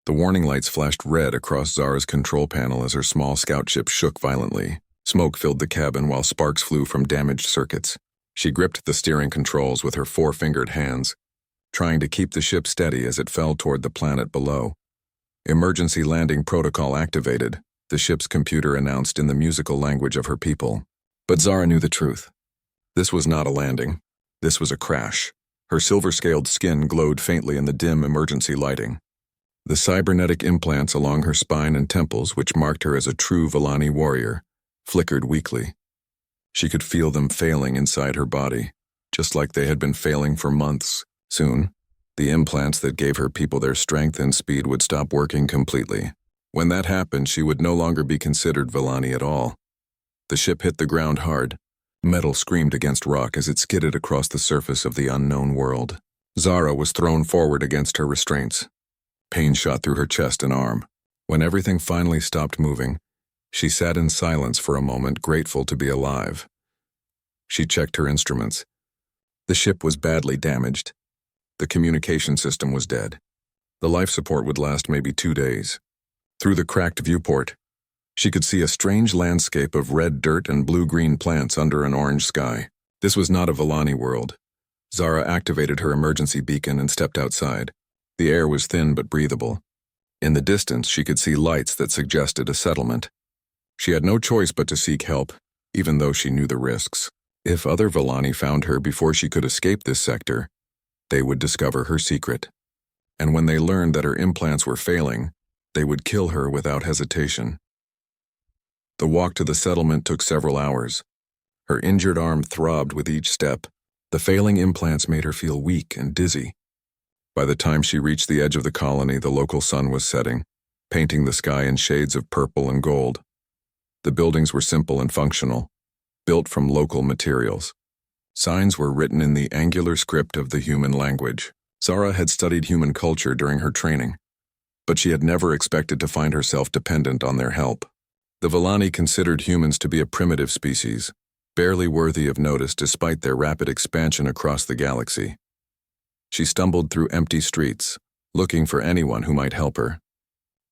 The warning lights flashed red across Zara's control panel as her small scout ship shook violently. Smoke filled the cabin while sparks flew from damaged circuits. She gripped the steering controls with her four-fingered hands, trying to keep the ship steady as it fell toward the planet below. Emergency landing protocol activated, the ship's computer announced in the musical language of her people. But Zara knew the truth. This was not a landing. This was a crash. Her silver-scaled skin glowed faintly in the dim emergency lighting. The cybernetic implants along her spine and temples, which marked her as a true Villani warrior, flickered weakly. She could feel them failing inside her body, just like they had been failing for months. Soon, the implants that gave her people their strength and speed would stop working completely. When that happened, she would no longer be considered Villani at all. The ship hit the ground hard. Metal screamed against rock as it skidded across the surface of the unknown world. Zara was thrown forward against her restraints. Pain shot through her chest and arm. When everything finally stopped moving, she sat in silence for a moment, grateful to be alive. She checked her instruments. The ship was badly damaged. The communication system was dead. The life support would last maybe 2 days. Through the cracked viewport, she could see a strange landscape of red dirt and blue-green plants under an orange sky. This was not a Villani world. Zara activated her emergency beacon and stepped outside. The air was thin but breathable. In the distance, she could see lights that suggested a settlement. She had no choice but to seek help, even though she knew the risks. If other Villani found her before she could escape this sector, they would discover her secret. And when they learned that her implants were failing, they would kill her without hesitation. The walk to the settlement took several hours. Her injured arm throbbed with each step. The failing implants made her feel weak and dizzy. By the time she reached the edge of the colony, the local sun was setting, painting the sky in shades of purple and gold. The buildings were simple and functional, built from local materials. Signs were written in the angular script of the human language. Zara had studied human culture during her training, but she had never expected to find herself dependent on their help. The Villani considered humans to be a primitive species, barely worthy of notice despite their rapid expansion across the galaxy. She stumbled through empty streets, looking for anyone who might help her.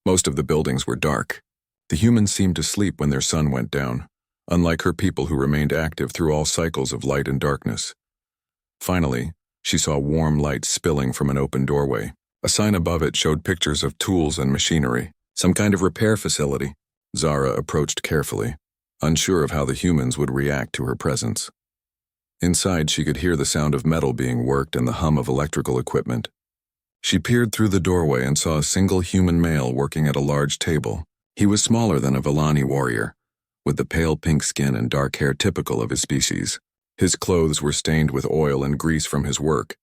Most of the buildings were dark. The humans seemed to sleep when their sun went down, unlike her people who remained active through all cycles of light and darkness. Finally, she saw warm light spilling from an open doorway. A sign above it showed pictures of tools and machinery, some kind of repair facility. Zara approached carefully, unsure of how the humans would react to her presence. Inside, she could hear the sound of metal being worked and the hum of electrical equipment. She peered through the doorway and saw a single human male working at a large table. He was smaller than a Villani warrior, with the pale pink skin and dark hair typical of his species. His clothes were stained with oil and grease from his work.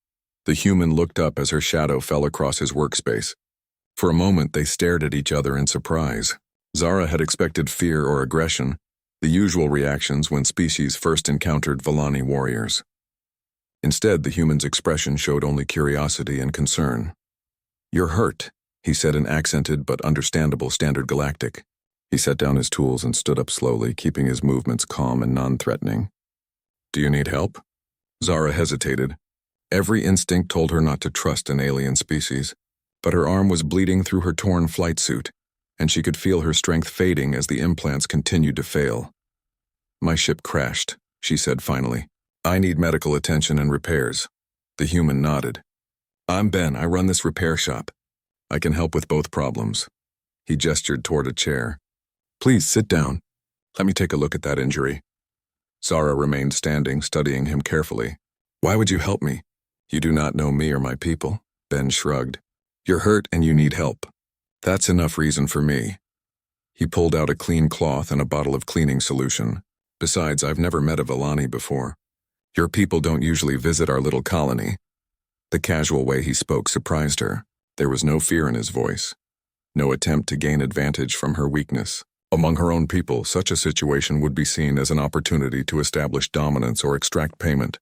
The human looked up as her shadow fell across his workspace. For a moment, they stared at each other in surprise. Zara had expected fear or aggression, the usual reactions when species first encountered Villani warriors. Instead, the human's expression showed only curiosity and concern. "You're hurt," he said in accented but understandable Standard Galactic. He set down his tools and stood up slowly, keeping his movements calm and non-threatening. "Do you need help?" Zara hesitated. Every instinct told her not to trust an alien species, but her arm was bleeding through her torn flight suit, and she could feel her strength fading as the implants continued to fail. "My ship crashed," she said finally. "I need medical attention and repairs." The human nodded. "I'm Ben. I run this repair shop. I can help with both problems." He gestured toward a chair. "Please sit down. Let me take a look at that injury." Zara remained standing, studying him carefully. "Why would you help me?" "You do not know me or my people," Ben shrugged. "You're hurt and you need help. That's enough reason for me." He pulled out a clean cloth and a bottle of cleaning solution. "Besides, I've never met a Villani before. Your people don't usually visit our little colony." The casual way he spoke surprised her. There was no fear in his voice, no attempt to gain advantage from her weakness. Among her own people, such a situation would be seen as an opportunity to establish dominance or extract payment.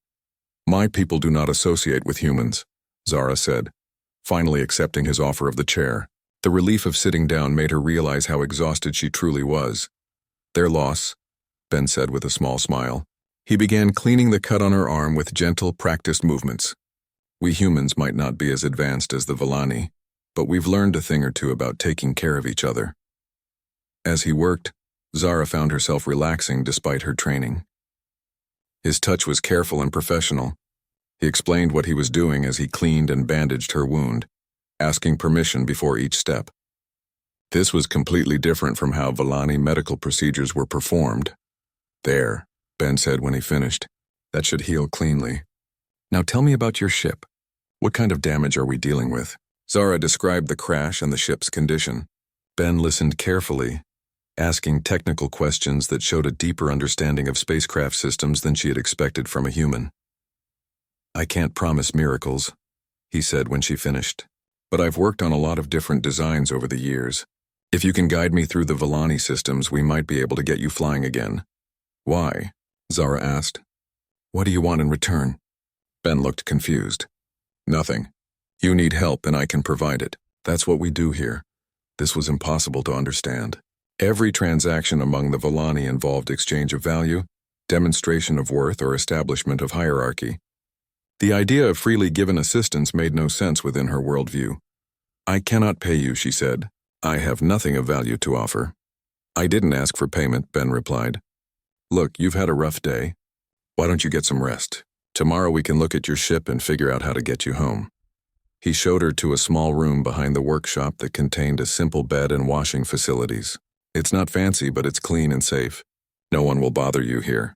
"My people do not associate with humans," Zara said, finally accepting his offer of the chair. The relief of sitting down made her realize how exhausted she truly was. "Their loss," Ben said with a small smile. He began cleaning the cut on her arm with gentle, practiced movements. "We humans might not be as advanced as the Villani, but we've learned a thing or two about taking care of each other." As he worked, Zara found herself relaxing despite her training. His touch was careful and professional. He explained what he was doing as he cleaned and bandaged her wound, asking permission before each step. This was completely different from how Villani medical procedures were performed. "There," Ben said when he finished. "That should heal cleanly. Now tell me about your ship. What kind of damage are we dealing with?" Zara described the crash and the ship's condition. Ben listened carefully, asking technical questions that showed a deeper understanding of spacecraft systems than she had expected from a human. "I can't promise miracles," he said when she finished, "but I've worked on a lot of different designs over the years. If you can guide me through the Villani systems, we might be able to get you flying again." "Why?" Zara asked. "What do you want in return?" Ben looked confused. "Nothing. You need help and I can provide it. That's what we do here." This was impossible to understand. Every transaction among the Villani involved exchange of value, demonstration of worth, or establishment of hierarchy. The idea of freely given assistance made no sense within her worldview. "I cannot pay you," she said. "I have nothing of value to offer." "I didn't ask for payment," Ben replied. "Look, you've had a rough day. Why don't you get some rest? Tomorrow we can look at your ship and figure out how to get you home." He showed her to a small room behind the workshop that contained a simple bed and washing facilities. "It's not fancy, but it's clean and safe. No one will bother you here."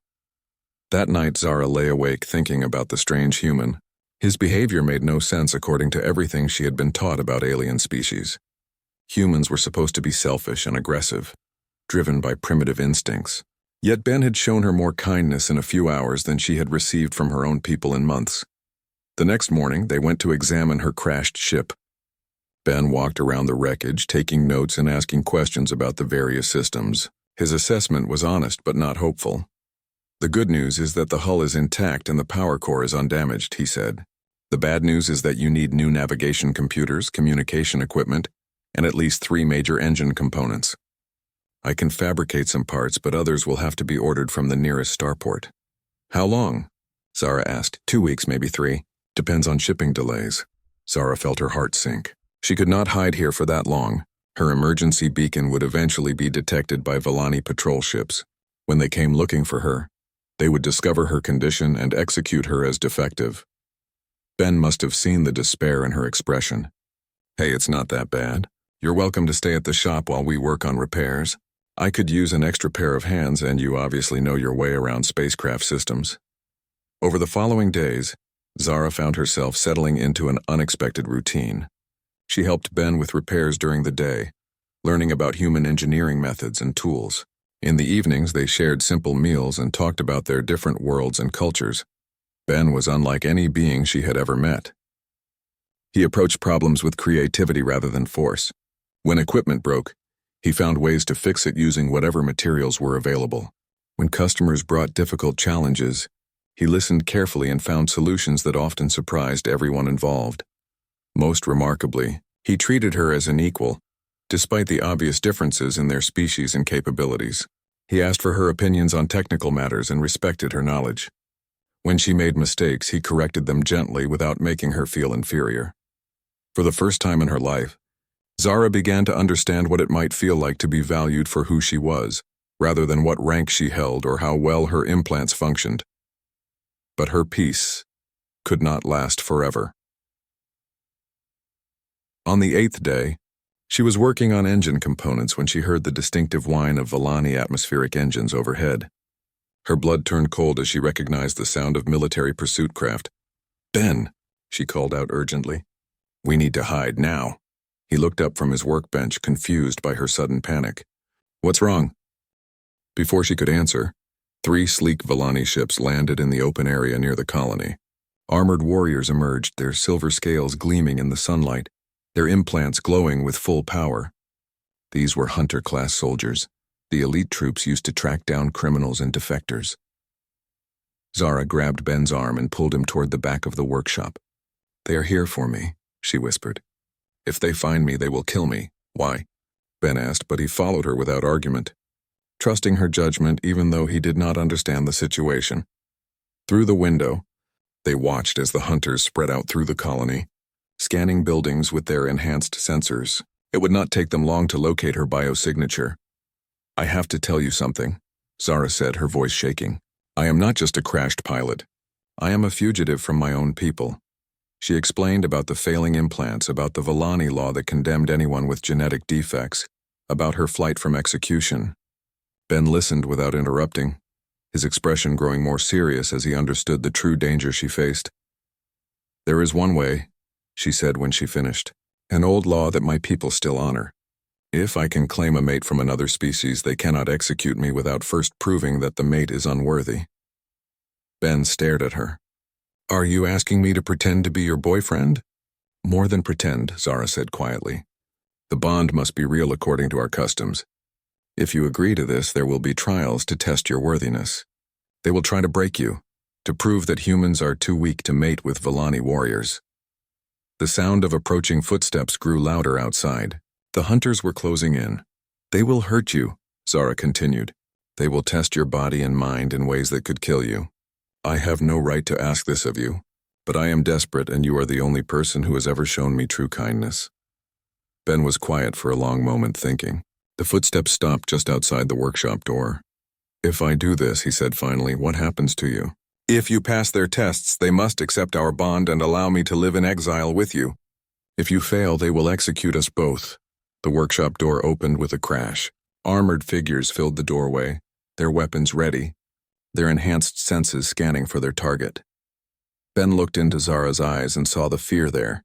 That night, Zara lay awake thinking about the strange human. His behavior made no sense according to everything she had been taught about alien species. Humans were supposed to be selfish and aggressive, driven by primitive instincts. Yet Ben had shown her more kindness in a few hours than she had received from her own people in months. The next morning, they went to examine her crashed ship. Ben walked around the wreckage, taking notes and asking questions about the various systems. His assessment was honest but not hopeful. "The good news is that the hull is intact and the power core is undamaged," he said. "The bad news is that you need new navigation computers, communication equipment, and at least 3 major engine components. I can fabricate some parts, but others will have to be ordered from the nearest starport." "How long?" Zara asked. 2 weeks, maybe 3. Depends on shipping delays." Zara felt her heart sink. She could not hide here for that long. Her emergency beacon would eventually be detected by Villani patrol ships. When they came looking for her, they would discover her condition and execute her as defective. Ben must have seen the despair in her expression. "Hey, it's not that bad. You're welcome to stay at the shop while we work on repairs. I could use an extra pair of hands, and you obviously know your way around spacecraft systems." Over the following days, Zara found herself settling into an unexpected routine. She helped Ben with repairs during the day, learning about human engineering methods and tools. In the evenings, they shared simple meals and talked about their different worlds and cultures. Ben was unlike any being she had ever met. He approached problems with creativity rather than force. When equipment broke, he found ways to fix it using whatever materials were available. When customers brought difficult challenges, he listened carefully and found solutions that often surprised everyone involved. Most remarkably, he treated her as an equal, despite the obvious differences in their species and capabilities. He asked for her opinions on technical matters and respected her knowledge. When she made mistakes, he corrected them gently without making her feel inferior. For the first time in her life, Zara began to understand what it might feel like to be valued for who she was, rather than what rank she held or how well her implants functioned. But her peace could not last forever. On the 8th day, she was working on engine components when she heard the distinctive whine of Villani atmospheric engines overhead. Her blood turned cold as she recognized the sound of military pursuit craft. "Ben," she called out urgently. "We need to hide now." He looked up from his workbench, confused by her sudden panic. "What's wrong?" Before she could answer, 3 sleek Villani ships landed in the open area near the colony. Armored warriors emerged, their silver scales gleaming in the sunlight, their implants glowing with full power. These were Hunter-class soldiers, the elite troops used to track down criminals and defectors. Zara grabbed Ben's arm and pulled him toward the back of the workshop. "They are here for me," she whispered. "If they find me, they will kill me." "Why?" Ben asked, but he followed her without argument, trusting her judgment even though he did not understand the situation. Through the window, they watched as the hunters spread out through the colony, scanning buildings with their enhanced sensors. It would not take them long to locate her biosignature. "I have to tell you something," Zara said, her voice shaking. "I am not just a crashed pilot. I am a fugitive from my own people." She explained about the failing implants, about the Villani law that condemned anyone with genetic defects, about her flight from execution. Ben listened without interrupting, his expression growing more serious as he understood the true danger she faced. "There is one way," she said when she finished, "an old law that my people still honor. If I can claim a mate from another species, they cannot execute me without first proving that the mate is unworthy." Ben stared at her. "Are you asking me to pretend to be your boyfriend?" "More than pretend," Zara said quietly. "The bond must be real according to our customs. If you agree to this, there will be trials to test your worthiness. They will try to break you, to prove that humans are too weak to mate with Villani warriors." The sound of approaching footsteps grew louder outside. The hunters were closing in. "They will hurt you," Zara continued. "They will test your body and mind in ways that could kill you. I have no right to ask this of you, but I am desperate and you are the only person who has ever shown me true kindness." Ben was quiet for a long moment, thinking. The footsteps stopped just outside the workshop door. "If I do this," he said finally, "what happens to you?" "If you pass their tests, they must accept our bond and allow me to live in exile with you. If you fail, they will execute us both." The workshop door opened with a crash. Armored figures filled the doorway, their weapons ready, their enhanced senses scanning for their target. Ben looked into Zara's eyes and saw the fear there,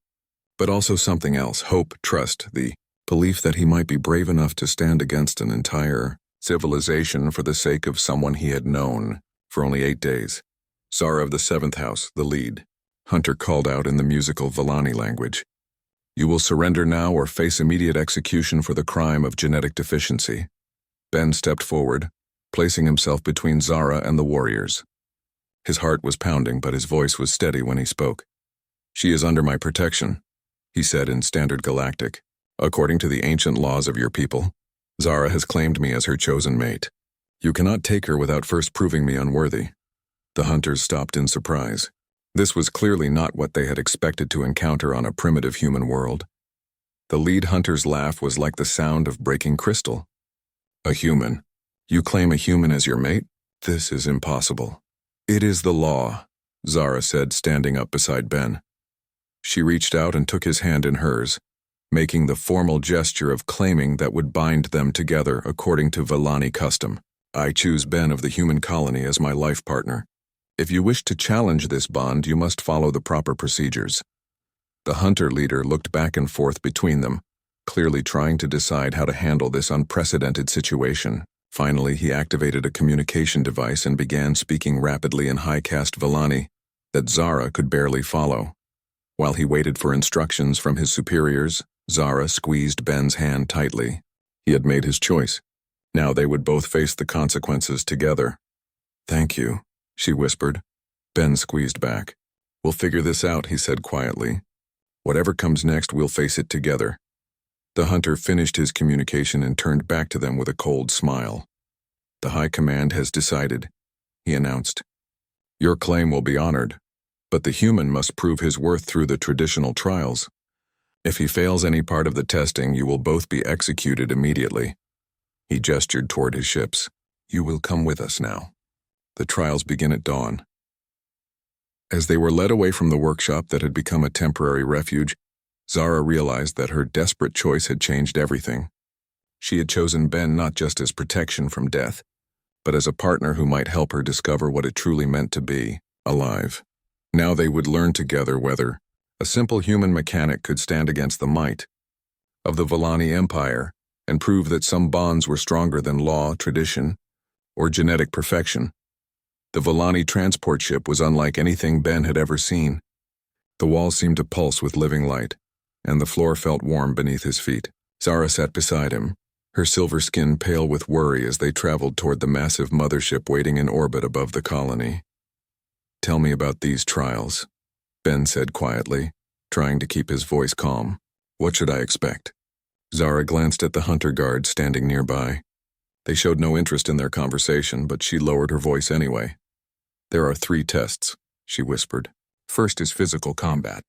but also something else: hope, trust, the belief that he might be brave enough to stand against an entire civilization for the sake of someone he had known for only 8 days. Zara of the 7th House, the lead. Hunter called out in the musical Villani language. "You will surrender now or face immediate execution for the crime of genetic deficiency." Ben stepped forward, placing himself between Zara and the warriors. His heart was pounding, but his voice was steady when he spoke. "She is under my protection," he said in Standard Galactic. "According to the ancient laws of your people, Zara has claimed me as her chosen mate. You cannot take her without first proving me unworthy." The hunters stopped in surprise. This was clearly not what they had expected to encounter on a primitive human world. The lead hunter's laugh was like the sound of breaking crystal. "A human? You claim a human as your mate? This is impossible." "It is the law," Zara said, standing up beside Ben. She reached out and took his hand in hers, making the formal gesture of claiming that would bind them together according to Villani custom. "I choose Ben of the human colony as my life partner. If you wish to challenge this bond, you must follow the proper procedures." The hunter leader looked back and forth between them, clearly trying to decide how to handle this unprecedented situation. Finally, he activated a communication device and began speaking rapidly in high-caste Villani that Zara could barely follow. While he waited for instructions from his superiors, Zara squeezed Ben's hand tightly. He had made his choice. Now they would both face the consequences together. "Thank you," she whispered. Ben squeezed back. "We'll figure this out," he said quietly. "Whatever comes next, we'll face it together." The hunter finished his communication and turned back to them with a cold smile. "The High Command has decided," he announced. "Your claim will be honored, but the human must prove his worth through the traditional trials. If he fails any part of the testing, you will both be executed immediately." He gestured toward his ships. "You will come with us now. The trials begin at dawn." As they were led away from the workshop that had become a temporary refuge, Zara realized that her desperate choice had changed everything. She had chosen Ben not just as protection from death, but as a partner who might help her discover what it truly meant to be alive. Now they would learn together whether a simple human mechanic could stand against the might of the Villani Empire and prove that some bonds were stronger than law, tradition, or genetic perfection. The Villani transport ship was unlike anything Ben had ever seen. The walls seemed to pulse with living light, and the floor felt warm beneath his feet. Zara sat beside him, her silver skin pale with worry as they traveled toward the massive mothership waiting in orbit above the colony. "Tell me about these trials," Ben said quietly, trying to keep his voice calm. "What should I expect?" Zara glanced at the hunter guards standing nearby. They showed no interest in their conversation, but she lowered her voice anyway. "There are 3 tests," she whispered. "First is physical combat.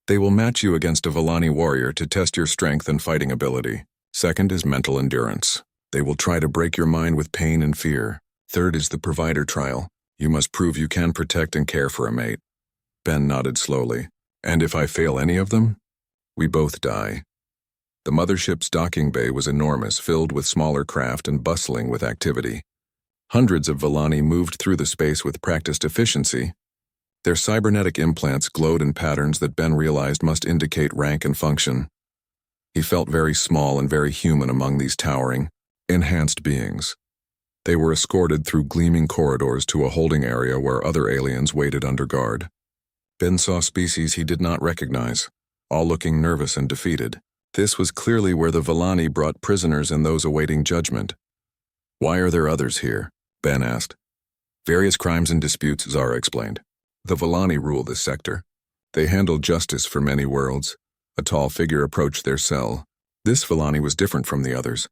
They will match you against a Villani warrior to test your strength and fighting ability. Second is mental endurance. They will try to break your mind with pain and fear. Third is the provider trial. You must prove you can protect and care for a mate. Ben nodded slowly. And if I fail any of them? We both die. The mothership's docking bay was enormous, filled with smaller craft and bustling with activity. Hundreds of Villani moved through the space with practiced efficiency. Their cybernetic implants glowed in patterns that Ben realized must indicate rank and function. He felt very small and very human among these towering, enhanced beings. They were escorted through gleaming corridors to a holding area where other aliens waited under guard. Ben saw species he did not recognize, all looking nervous and defeated. This was clearly where the Villani brought prisoners and those awaiting judgment. Why are there others here? Ben asked. Various crimes and disputes, Zara explained. The Villani rule this sector. They handle justice for many worlds. A tall figure approached their cell. This Villani was different from the others.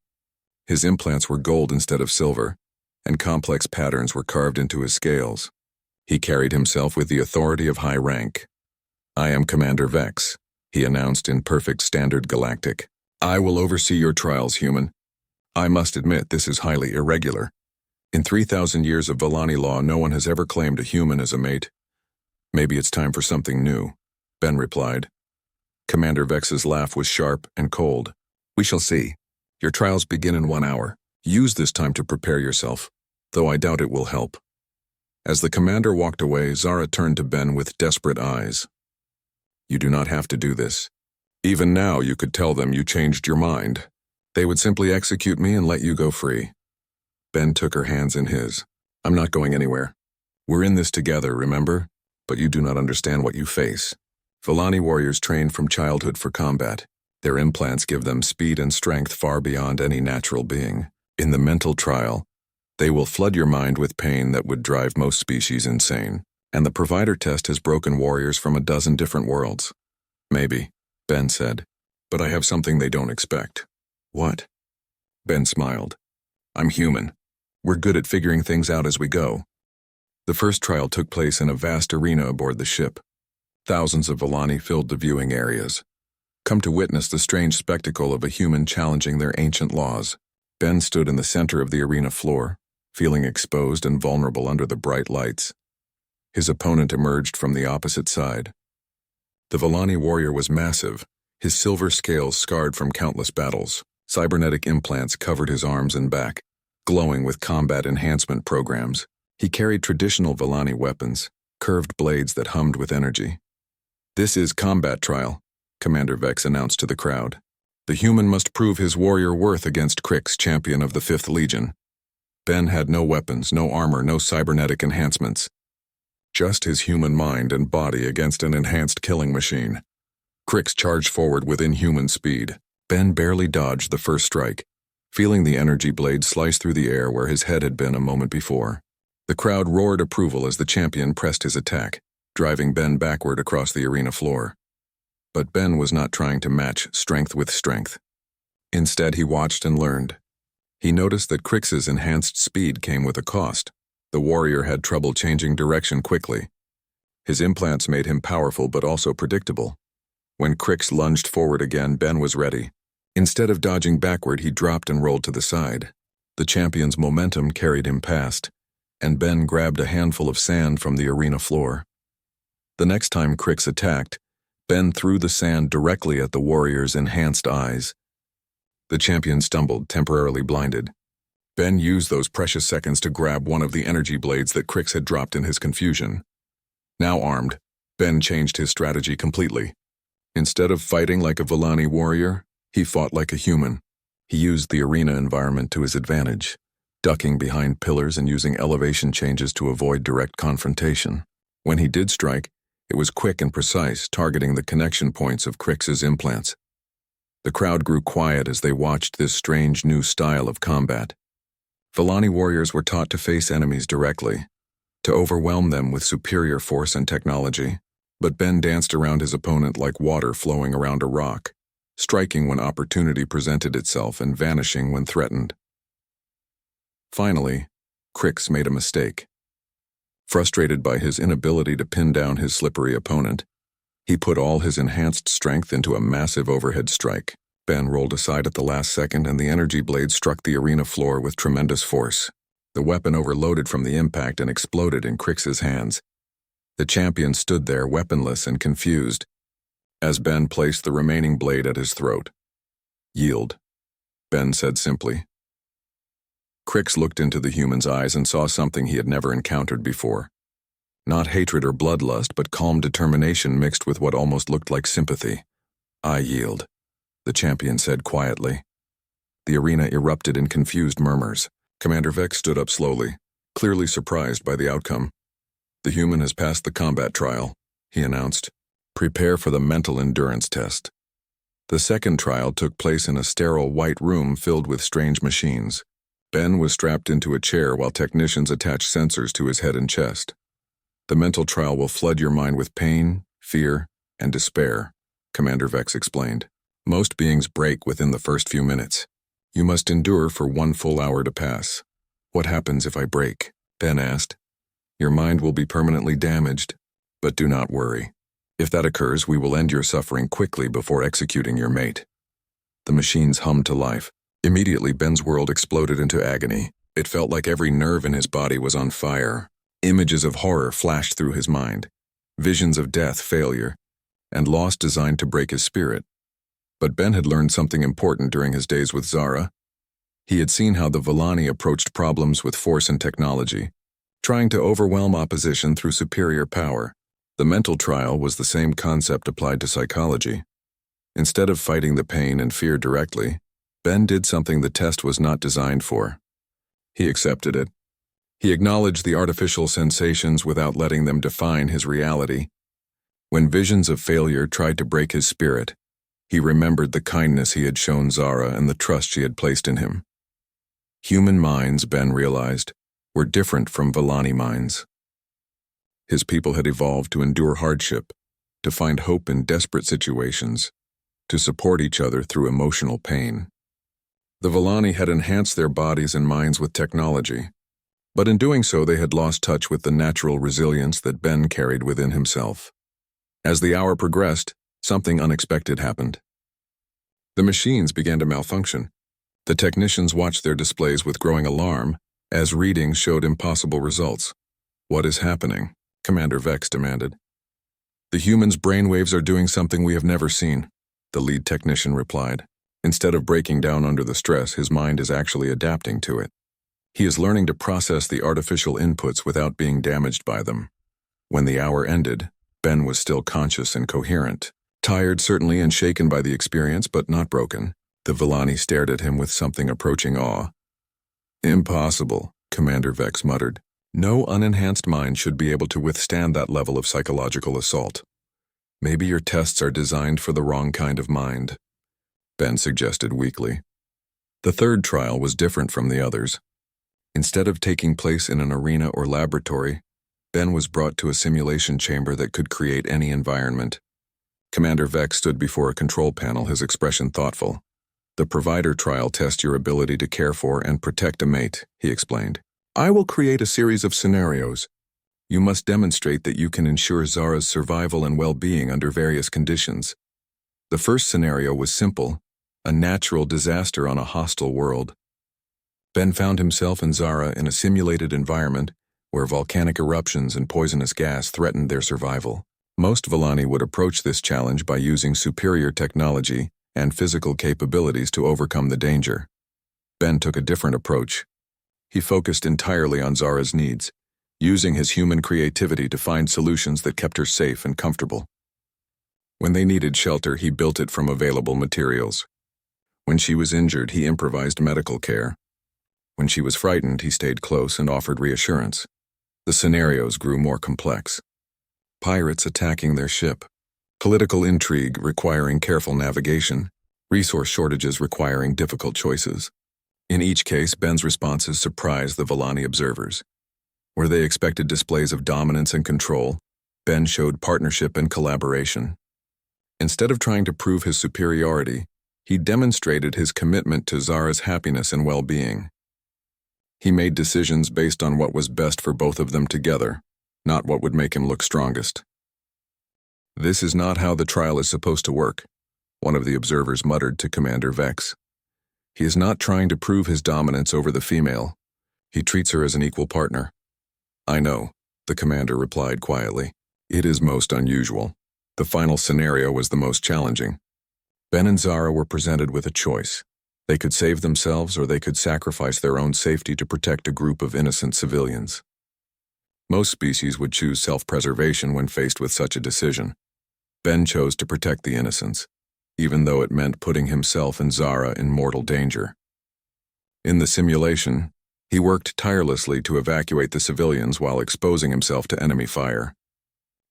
His implants were gold instead of silver, and complex patterns were carved into his scales. He carried himself with the authority of high rank. I am Commander Vex, he announced in perfect standard galactic. I will oversee your trials, human. I must admit this is highly irregular. In 3,000 years of Villani law, no one has ever claimed a human as a mate. Maybe it's time for something new, Ben replied. Commander Vex's laugh was sharp and cold. We shall see. Your trials begin in 1 hour. Use this time to prepare yourself, though I doubt it will help. As the commander walked away, Zara turned to Ben with desperate eyes. You do not have to do this. Even now you could tell them you changed your mind. They would simply execute me and let you go free. Ben took her hands in his. I'm not going anywhere. We're in this together, remember? But you do not understand what you face. Villani warriors train from childhood for combat. Their implants give them speed and strength far beyond any natural being. In the mental trial, they will flood your mind with pain that would drive most species insane. And the provider test has broken warriors from a dozen different worlds. Maybe, Ben said, but I have something they don't expect. What? Ben smiled. I'm human. We're good at figuring things out as we go. The first trial took place in a vast arena aboard the ship. Thousands of Villani filled the viewing areas. Come to witness the strange spectacle of a human challenging their ancient laws. Ben stood in the center of the arena floor, feeling exposed and vulnerable under the bright lights. His opponent emerged from the opposite side. The Villani warrior was massive, his silver scales scarred from countless battles. Cybernetic implants covered his arms and back, glowing with combat enhancement programs. He carried traditional Villani weapons, curved blades that hummed with energy. This is combat trial, Commander Vex announced to the crowd. The human must prove his warrior worth against Krix, champion of the 5th Legion. Ben had no weapons, no armor, no cybernetic enhancements. Just his human mind and body against an enhanced killing machine. Krix charged forward with inhuman speed. Ben barely dodged the first strike, feeling the energy blade slice through the air where his head had been a moment before. The crowd roared approval as the champion pressed his attack, driving Ben backward across the arena floor. But Ben was not trying to match strength with strength. Instead, he watched and learned. He noticed that Krix's enhanced speed came with a cost. The warrior had trouble changing direction quickly. His implants made him powerful but also predictable. When Krix lunged forward again, Ben was ready. Instead of dodging backward, he dropped and rolled to the side. The champion's momentum carried him past, and Ben grabbed a handful of sand from the arena floor. The next time Krix attacked, Ben threw the sand directly at the warrior's enhanced eyes. The champion stumbled, temporarily blinded. Ben used those precious seconds to grab one of the energy blades that Krix had dropped in his confusion. Now armed, Ben changed his strategy completely. Instead of fighting like a Villani warrior, he fought like a human. He used the arena environment to his advantage, ducking behind pillars and using elevation changes to avoid direct confrontation. When he did strike, it was quick and precise, targeting the connection points of Krix's implants. The crowd grew quiet as they watched this strange new style of combat. Villani warriors were taught to face enemies directly, to overwhelm them with superior force and technology. But Ben danced around his opponent like water flowing around a rock, striking when opportunity presented itself and vanishing when threatened. Finally, Krix made a mistake. Frustrated by his inability to pin down his slippery opponent, He put all his enhanced strength into a massive overhead strike. Ben rolled aside at the last second, and the energy blade struck the arena floor with tremendous force. The weapon overloaded from the impact and exploded in Crix's hands. The champion stood there, weaponless and confused, as Ben placed the remaining blade at his throat. "Yield," Ben said simply. Crix looked into the human's eyes and saw something he had never encountered before. Not hatred or bloodlust, but calm determination mixed with what almost looked like sympathy. "I yield," the champion said quietly. The arena erupted in confused murmurs. Commander Vex stood up slowly, clearly surprised by the outcome. "The human has passed the combat trial," he announced. "Prepare for the mental endurance test." The second trial took place in a sterile white room filled with strange machines. Ben was strapped into a chair while technicians attached sensors to his head and chest. "The mental trial will flood your mind with pain, fear, and despair," Commander Vex explained. "Most beings break within the first few minutes. You must endure for 1 full hour to pass." "What happens if I break?" Ben asked. "Your mind will be permanently damaged, but do not worry. If that occurs, we will end your suffering quickly before executing your mate." The machines hummed to life. Immediately, Ben's world exploded into agony. It felt like every nerve in his body was on fire. Images of horror flashed through his mind. Visions of death, failure, and loss designed to break his spirit. But Ben had learned something important during his days with Zara. He had seen how the Villani approached problems with force and technology, trying to overwhelm opposition through superior power. The mental trial was the same concept applied to psychology. Instead of fighting the pain and fear directly, Ben did something the test was not designed for. He accepted it. He acknowledged the artificial sensations without letting them define his reality. When visions of failure tried to break his spirit, he remembered the kindness he had shown Zara and the trust she had placed in him. Human minds, Ben realized, were different from Villani minds. His people had evolved to endure hardship, to find hope in desperate situations, to support each other through emotional pain. The Villani had enhanced their bodies and minds with technology, but in doing so they had lost touch with the natural resilience that Ben carried within himself. As the hour progressed, something unexpected happened. The machines began to malfunction. The technicians watched their displays with growing alarm as readings showed impossible results. "What is happening?" Commander Vex demanded. "The humans' brainwaves are doing something we have never seen," the lead technician replied. "Instead of breaking down under the stress, his mind is actually adapting to it. He is learning to process the artificial inputs without being damaged by them." When the hour ended, Ben was still conscious and coherent. Tired, certainly, and shaken by the experience, but not broken. The Villani stared at him with something approaching awe. "Impossible," Commander Vex muttered. "No unenhanced mind should be able to withstand that level of psychological assault. Maybe your tests are designed for the wrong kind of mind," Ben suggested weakly. The third trial was different from the others. Instead of taking place in an arena or laboratory, Ben was brought to a simulation chamber that could create any environment. Commander Vex stood before a control panel, his expression thoughtful. "The provider trial tests your ability to care for and protect a mate," he explained. "I will create a series of scenarios. You must demonstrate that you can ensure Zara's survival and well-being under various conditions." The first scenario was simple, a natural disaster on a hostile world. Ben found himself and Zara in a simulated environment where volcanic eruptions and poisonous gas threatened their survival. Most Villani would approach this challenge by using superior technology and physical capabilities to overcome the danger. Ben took a different approach. He focused entirely on Zara's needs, using his human creativity to find solutions that kept her safe and comfortable. When they needed shelter, he built it from available materials. When she was injured, he improvised medical care. When she was frightened, he stayed close and offered reassurance. The scenarios grew more complex. Pirates attacking their ship, political intrigue requiring careful navigation, resource shortages requiring difficult choices. In each case, Ben's responses surprised the Villani observers. Where they expected displays of dominance and control, Ben showed partnership and collaboration. Instead of trying to prove his superiority, he demonstrated his commitment to Zara's happiness and well-being. He made decisions based on what was best for both of them together, not what would make him look strongest. "This is not how the trial is supposed to work," one of the observers muttered to Commander Vex. "He is not trying to prove his dominance over the female. He treats her as an equal partner." "I know," the commander replied quietly. "It is most unusual. The final scenario was the most challenging. Ben and Zara were presented with a choice. They could save themselves or they could sacrifice their own safety to protect a group of innocent civilians. Most species would choose self-preservation when faced with such a decision. Ben chose to protect the innocents, even though it meant putting himself and Zara in mortal danger. In the simulation, he worked tirelessly to evacuate the civilians while exposing himself to enemy fire.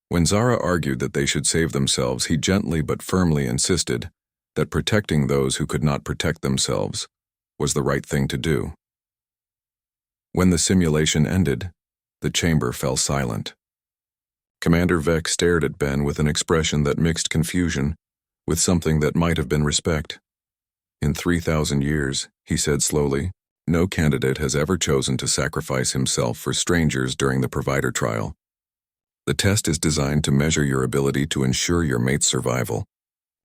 When Zara argued that they should save themselves, he gently but firmly insisted that protecting those who could not protect themselves was the right thing to do. When the simulation ended, the chamber fell silent. Commander Vex stared at Ben with an expression that mixed confusion with something that might have been respect. "In 3,000 years, he said slowly, no candidate has ever chosen to sacrifice himself for strangers during the provider trial. The test is designed to measure your ability to ensure your mate's survival,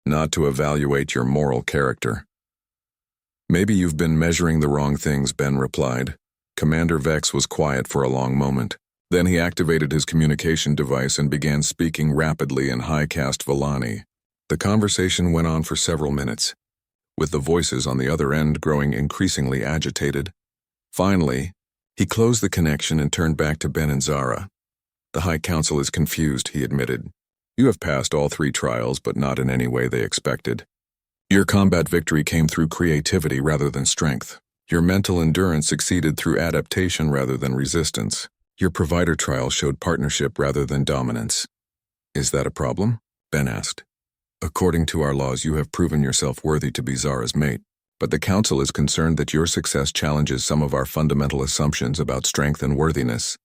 not to evaluate your moral character." "Maybe you've been measuring the wrong things," Ben replied. Commander Vex was quiet for a long moment. Then he activated his communication device and began speaking rapidly in high-caste Villani. The conversation went on for several minutes, with the voices on the other end growing increasingly agitated. Finally, he closed the connection and turned back to Ben and Zara. "The High Council is confused," he admitted. "You have passed all 3 trials, but not in any way they expected. Your combat victory came through creativity rather than strength. Your mental endurance succeeded through adaptation rather than resistance. Your provider trial showed partnership rather than dominance." "Is that a problem?" Ben asked. "According to our laws, you have proven yourself worthy to be Zara's mate, but the Council is concerned that your success challenges some of our fundamental assumptions about strength and worthiness."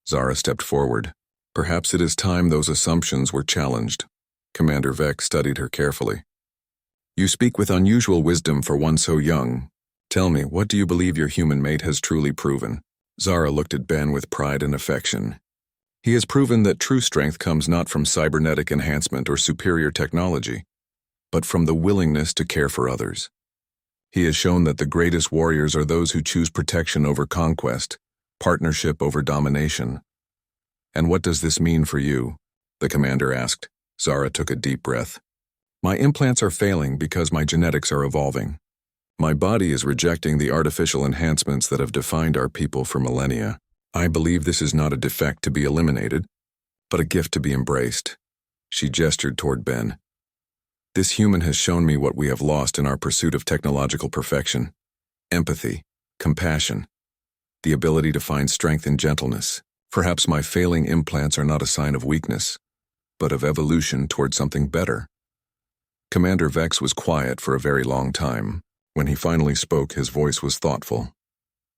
Zara stepped forward. "Perhaps it is time those assumptions were challenged." Commander Vex studied her carefully. "You speak with unusual wisdom for one so young. Tell me, what do you believe your human mate has truly proven?" Zara looked at Ben with pride and affection. "He has proven that true strength comes not from cybernetic enhancement or superior technology, but from the willingness to care for others. He has shown that the greatest warriors are those who choose protection over conquest, partnership over domination." "And what does this mean for you?" the commander asked. Zara took a deep breath. "My implants are failing because my genetics are evolving. My body is rejecting the artificial enhancements that have defined our people for millennia. I believe this is not a defect to be eliminated, but a gift to be embraced." She gestured toward Ben. "This human has shown me what we have lost in our pursuit of technological perfection: empathy, compassion, the ability to find strength in gentleness. Perhaps my failing implants are not a sign of weakness, but of evolution toward something better." Commander Vex was quiet for a very long time. When he finally spoke, his voice was thoughtful.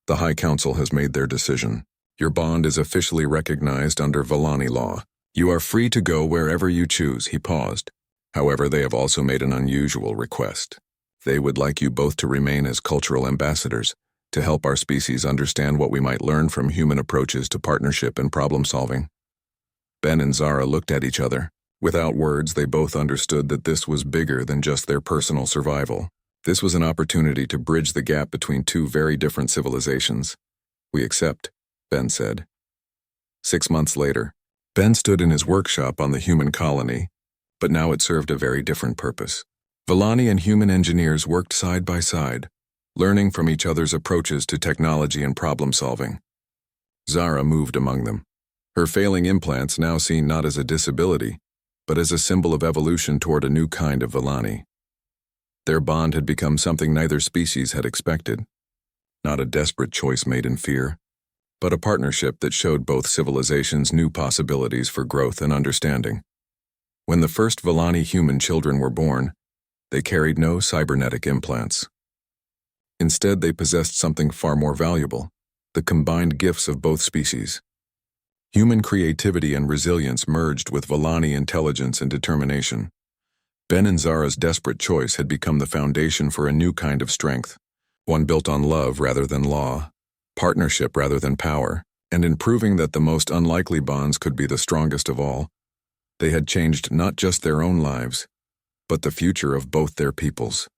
"The High Council has made their decision. Your bond is officially recognized under Villani law. You are free to go wherever you choose." He paused. "However, they have also made an unusual request. They would like you both to remain as cultural ambassadors, to help our species understand what we might learn from human approaches to partnership and problem-solving." Ben and Zara looked at each other. Without words, they both understood that this was bigger than just their personal survival. This was an opportunity to bridge the gap between 2 very different civilizations. "We accept," Ben said. 6 months later, Ben stood in his workshop on the human colony, but now it served a very different purpose. Villani and human engineers worked side by side, learning from each other's approaches to technology and problem-solving. Zara moved among them, her failing implants now seen not as a disability, but as a symbol of evolution toward a new kind of Villani. Their bond had become something neither species had expected. Not a desperate choice made in fear, but a partnership that showed both civilizations new possibilities for growth and understanding. When the first Villani human children were born, they carried no cybernetic implants. Instead, they possessed something far more valuable: the combined gifts of both species. Human creativity and resilience merged with Villani intelligence and determination. Ben and Zara's desperate choice had become the foundation for a new kind of strength, one built on love rather than law, partnership rather than power, and in proving that the most unlikely bonds could be the strongest of all. They had changed not just their own lives, but the future of both their peoples.